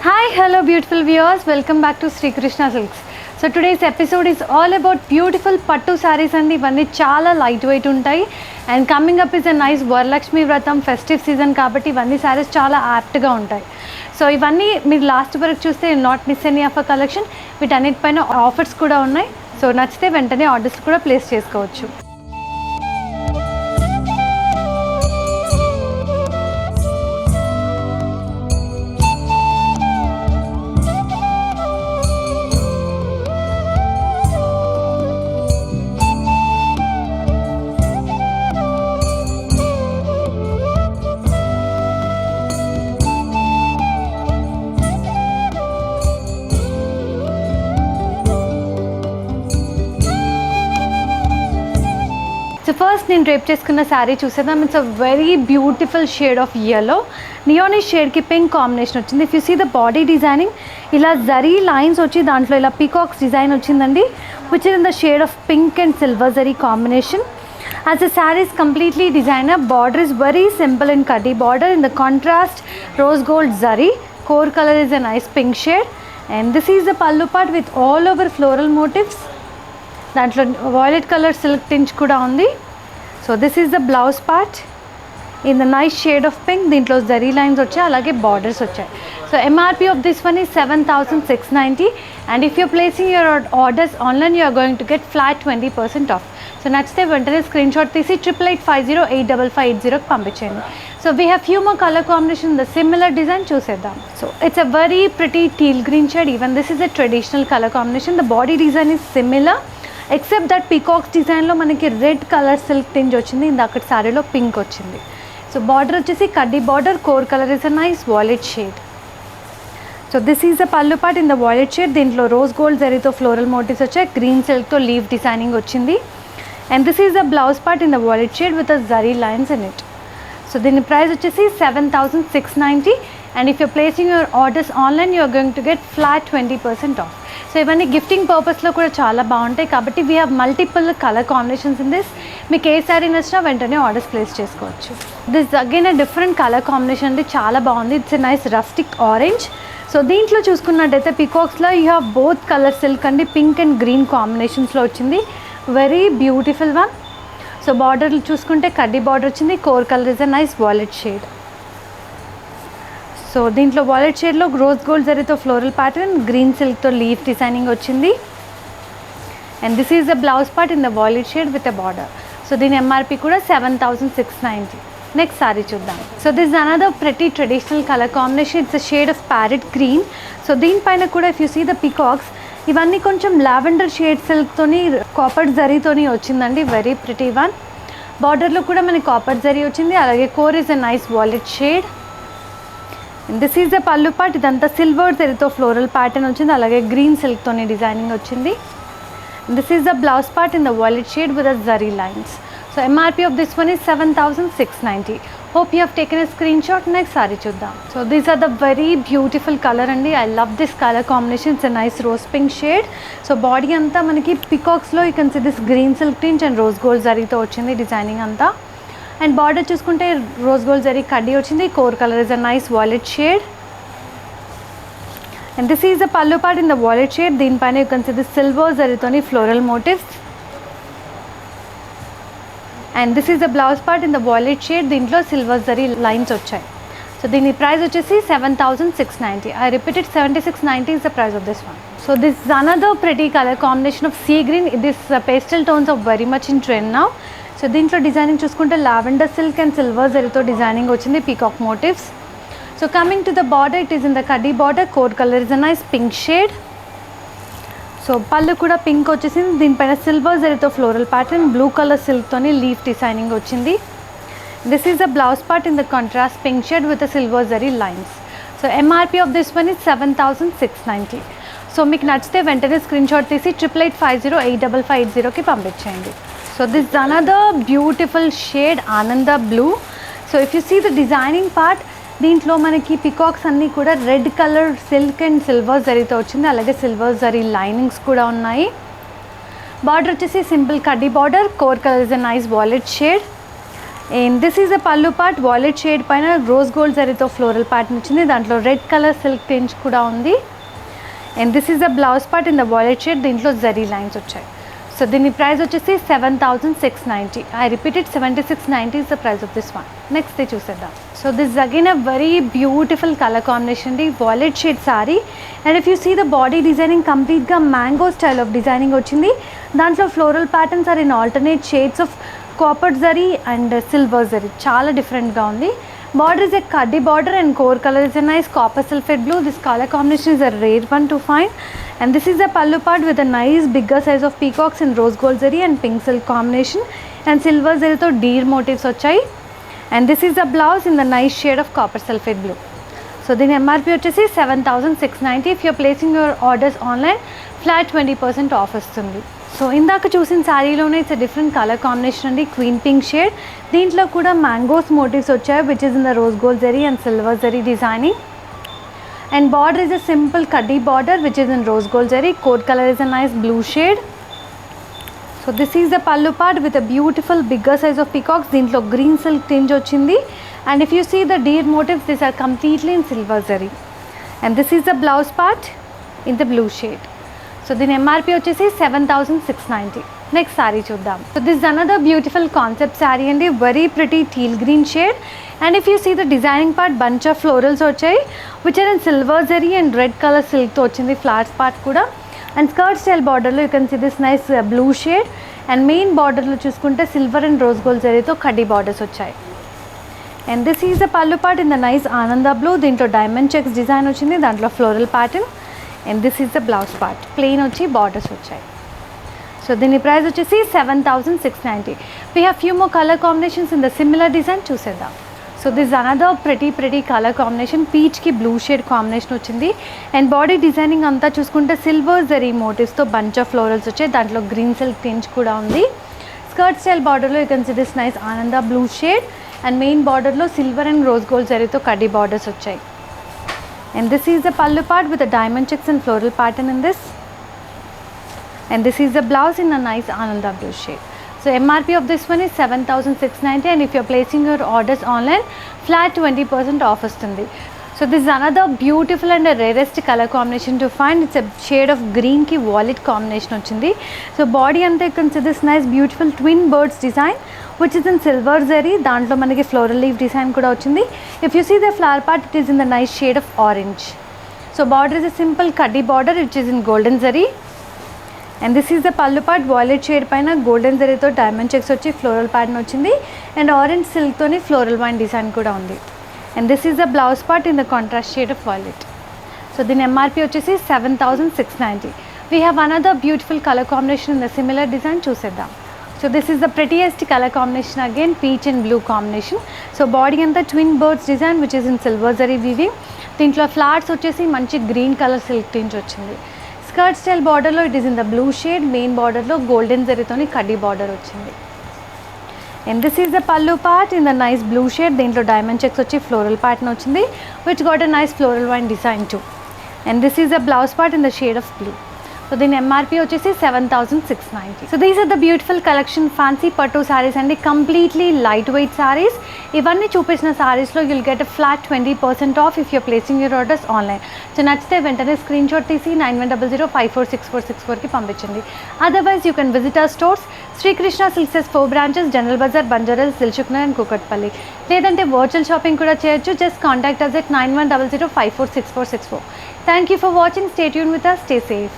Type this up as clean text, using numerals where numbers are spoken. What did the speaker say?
Hi, hello beautiful viewers, welcome back to Sri Krishna Silks. So today's episode is all about beautiful pattu sarees and ఇవన్నీ చాలా light weight ఉంటాయి. And coming up is a nice Varalakshmi వ్రతం festive season కాబట్టి ఇవన్నీ సారీస్ చాలా యాప్ట్గా ఉంటాయి. So ఇవన్నీ మీరు లాస్ట్ వరకు చూస్తే not miss any of a collection. వీటన్నిటిపైన ఆఫర్స్ కూడా ఉన్నాయి. సో నచ్చితే వెంటనే ఆర్డర్స్ కూడా ప్లేస్ చేసుకోవచ్చు. సో ఫస్ట్ నేను డ్రేప్ చేసుకున్న శారీ చూసేద్దాం. It's a very beautiful shade of yellow. Neonish షేడ్కి పింక్ కాంబినేషన్ వచ్చింది. If you see the body designing ఇలా జరీ లైన్స్ వచ్చి దాంట్లో ఇలా పీకాక్స్ డిజైన్ వచ్చిందండి, which is in the shade of pink and silver zari combination. As the saree is completely designer, border is very simple and cutty border. In the contrast, rose gold zari. Core color is a nice pink shade. And this is the pallu part with all over floral motifs. దాంట్లో violet colour silk tinge కూడా ఉంది. So this is the blouse part in the nice shade of pink. దీంట్లో zari lines వచ్చాయి, అలాగే borders వచ్చాయి. So MRP of this one is 7,690. And if you're placing your orders online you're going to get flat 20% off. So నచ్చితే వెంటనే screen shot తీసి 8850855850కి పంపించండి. So we have few more colour combination the similar design చూసేద్దాం. So it's a very pretty teal green shade. Even this is a traditional colour combination. The body design is similar except that peacocks డిజైన్లో మనకి red colour silk tinge వచ్చింది, ఇందాక శారీలో pink వచ్చింది. So border వచ్చేసి కడ్డీ border. Core colour is a nice violet shade. So this is the pallu part in the violet shade. దీంట్లో rose gold జరీతో ఫ్లోరల్ మోటివ్స్ వచ్చాయి, గ్రీన్ సిల్క్తో లీవ్ డిజైనింగ్ వచ్చింది. And this is the blouse part in the violet shade with a zari lines in it. So దీని price వచ్చేసి 7,690. And if you're placing your orders online you're going to get flat 20% off. So ఇవన్నీ gifting పర్పస్లో కూడా చాలా బాగుంటాయి కాబట్టి we have multiple colour combinations in this. మీకు ఏ శారీ నచ్చినా వెంటనే ఆర్డర్స్ ప్లేస్ చేసుకోవచ్చు. This again a different colour combination అండి, చాలా బాగుంది. It's a nice rustic orange. So దీంట్లో చూసుకున్నట్టయితే పీకాక్స్లో you have both colour silk అండి, పింక్ అండ్ గ్రీన్ కాంబినేషన్స్లో వచ్చింది. Very beautiful one. So border చూసుకుంటే కడ్డీ బార్డర్ వచ్చింది. Core colour is a nice violet shade. So దీంట్లో వాయిలెట్ షేడ్లో రోజ్ గోల్డ్ జరీతో ఫ్లోరల్ ప్యాటర్న్, గ్రీన్ సిల్క్తో లీఫ్ డిజైనింగ్ వచ్చింది. And this is the blouse part in the violet shade with a border. So దీని MRP కూడా 7,690. Next saree చూద్దాం. So this another pretty traditional colour combination. It's a shade of parrot green. So దీనిపైన కూడా if you see the peacocks ఇవన్నీ కొంచెం lavender shade సిల్క్తోని copper జరీతోని వచ్చిందండి. Very pretty one. బార్డర్లో కూడా మనకి కాపర్ జరీ వచ్చింది, అలాగే core is a nice violet shade. This is the pallu part. ఇదంతా సిల్వర్ జరీతో ఫ్లోరల్ ప్యాటర్న్ వచ్చింది, అలాగే గ్రీన్ సిల్క్తోని డిజైనింగ్ వచ్చింది. This is the blouse part in the violet shade with the zari lines. So MRP of this one is 7,690. Hope you have taken a screen shot. Next saree చూద్దాం. So these are the very beautiful colour అండి. I love this colour combination. It's a nice rose pink shade. So body అంతా మనకి పికాక్స్లో you can see this green silk tinge and rose gold జరీతో వచ్చింది designing అంతా. And border చూసుకుంటే rose gold zari కడ్డీ వచ్చింది. Core colour is a nice violet shade. And this is the pallu part in the violet shade. దీనిపైన you can see this silver జరీతోని floral motifs. And this is the blouse part in the violet shade. దీంట్లో silver zari lines వచ్చాయి. So దీని price వచ్చేసి 7,690. I repeated 7,690 is the price of this one. So this is another pretty color combination of sea green. This pastel tones are very much in trend now. So దీంట్లో designing చూసుకుంటే lavender silk and silver జరీతో designing వచ్చింది, peacock motifs. So coming to the border, it is in the కడ్డీ border. Core colour is a nice pink shade. So pallu కూడా pink వచ్చేసింది. దీనిపైన silver జరీతో floral pattern, blue colour సిల్క్తోని leaf designing వచ్చింది. This is the blouse part in the contrast pink shade with the silver zari lines. So MRP of this one is 7,690. So మీకు నచ్చితే వెంటనే screen shot తీసి 8850855850కి పంపించేయండి. So this is another beautiful shade Ananda blue. So if you see the designing part, దీంట్లో మనకి peacocks అన్నీ కూడా red colour silk and silver జరీతో వచ్చింది, అలాగే సిల్వర్ జరీ లైనింగ్స్ కూడా ఉన్నాయి. బార్డర్ వచ్చేసి సింపుల్ కడ్డీ border. Core colour is a nice violet shade. And this is a pallu part, violet shade పైన రోజ్ గోల్డ్ జరీతో ఫ్లోరల్ ప్యాటర్న్ వచ్చింది, దాంట్లో రెడ్ కలర్ సిల్క్ టింజ్ కూడా ఉంది. And this is the blouse part in the violet shade, దీంట్లో zari lines వచ్చాయి. So దీని price వచ్చేసి 7,690. I repeated 7690 is the price of this one. Next చూసేద్దాం. So this again a very beautiful colour combination అండి, violet shade sari. And if you see the body designing కంప్లీట్గా mango style of designing వచ్చింది, దాంట్లో floral patterns are in alternate shades of copper zari and silver zari, చాలా డిఫరెంట్గా ఉంది. Border is a cuddy border and core color is a nice copper sulphate blue. This color combination is a rare one to find. And this is the pallu part with a nice bigger size of peacocks in rose gold zari and pink silk combination and silver zari to deer motifs వచ్చాయి. And this is the blouse in the nice shade of copper sulphate blue. So దీని MRP వచ్చేసి 7,690. If you are placing your orders online, flat 20% off వస్తుంది. So ఇందాక చూసిన శారీలోనే it's different colour combination అండి, queen pink shade. దీంట్లో కూడా mangoes motifs వచ్చాయి, which is in the rose gold zari and silver zari designing. And border is a simple కడ్డీ border which is in rose gold zari. Core colour is a nice blue shade. So this is the pallu part with a beautiful bigger size of peacocks, దీంట్లో green silk tinge వచ్చింది. And if you see the deer motifs, this are completely in silver zari. And this is the blouse part in the blue shade. So దీని MRP వచ్చేసి 7,690. Next saree చూద్దాం. So this another beautiful concept saree అండి, very pretty teal green shade. And if you see the designing part, bunch of florals వచ్చాయి which are in silver zari and red colour సిల్క్తో వచ్చింది flowers part కూడా. And skirt style బార్డర్లో you can see this nice blue shade. And main బార్డర్లో చూసుకుంటే silver and rose gold జరీతో కడ్డీ borders వచ్చాయి. And this is the pallu part in the nice ఆనంద బ్లూ, దీంట్లో డైమండ్ చెక్స్ డిజైన్ వచ్చింది, దాంట్లో floral pattern. And this is the blouse part, plain వచ్చి బార్డర్స్ వచ్చాయి. సో దీని ప్రైస్ వచ్చేసి 7,690. We have few more colour combinations in the similar design, చూసేద్దాం. So this another pretty colour combination, పీచ్కి blue shade combination వచ్చింది. And body designing అంతా చూసుకుంటే silver zari మోటివ్స్తో బంచ్ ఆఫ్ ఫ్లోరల్స్ వచ్చాయి, దాంట్లో గ్రీన్ సిల్క్ టింజ్ కూడా ఉంది. స్కర్ట్ స్టైల్ బార్డర్లో you can see this nice ఆనంద బ్లూ షేడ్. అండ్ మెయిన్ బార్డర్లో సిల్వర్ అండ్ రోజ్ గోల్డ్ జరీతో కడ్డీ బార్డర్స్ వచ్చాయి. And this is the pallu part with the diamond checks and floral pattern in this. And this is the blouse in a nice Ananda blue shade. So MRP of this one is 7,690, and if you are placing your orders online, flat 20% off వస్తుంది. So this is another beautiful and a rarest color combination to find. It's a shade of green ki wallet combination వచ్చింది. So body ante you can see this nice beautiful twin birds design which is in silver zari. దాంట్లో మనకి floral leaf design కూడా వచ్చింది. If you see the flower part, it is in the nice shade of orange. So border is a simple kaddi border which is in golden zari. And this is the pallu part, violet shade పైన golden zari తో diamond checks వచ్చి floral pattern వచ్చింది. And orange silk తోని floral vine design కూడా ఉంది. And this is the blouse part in the contrast shade of violet. So the MRP వచ్చేసి 7,690. We have another beautiful color combination in the similar design, చూసేద్దాం. So this is the prettiest color combination again, peach and blue combination. So body and the twin birds design which is in silver zari weaving. దీంట్లో flowers వచ్చేసి మంచి green colour silk tinge వచ్చింది. Skirt style బార్డర్లో it is in the blue shade, main బార్డర్లో golden జరీతోని కడ్డీ border వచ్చింది. And this is the pallu part in the nice blue shade. దీంట్లో diamond checks వచ్చి floral pattern వచ్చింది which got a nice floral vine design too. And this is the blouse part in the shade of blue. So దీని MRP వచ్చేసి 7,690. So these are the beautiful collection fancy పట్టు sarees అండి, completely lightweight sarees. ఇవన్నీ చూపించిన sareesలో you'll get a flat 20% off if you're placing your orders online. So నచ్చితే వెంటనే screen shot తీసి 9100546464కి పంపించండి. Otherwise you can visit our stores, Srikrishna silks 4 branches, General Bazaar, Banjaras, Dilsukhnagar and Kukatpally. లేదంటే వర్చువల్ షాపింగ్ కూడా చేయొచ్చు. Just contact us at 9100546464. Thank you for watching. Stay tuned with us. Stay safe.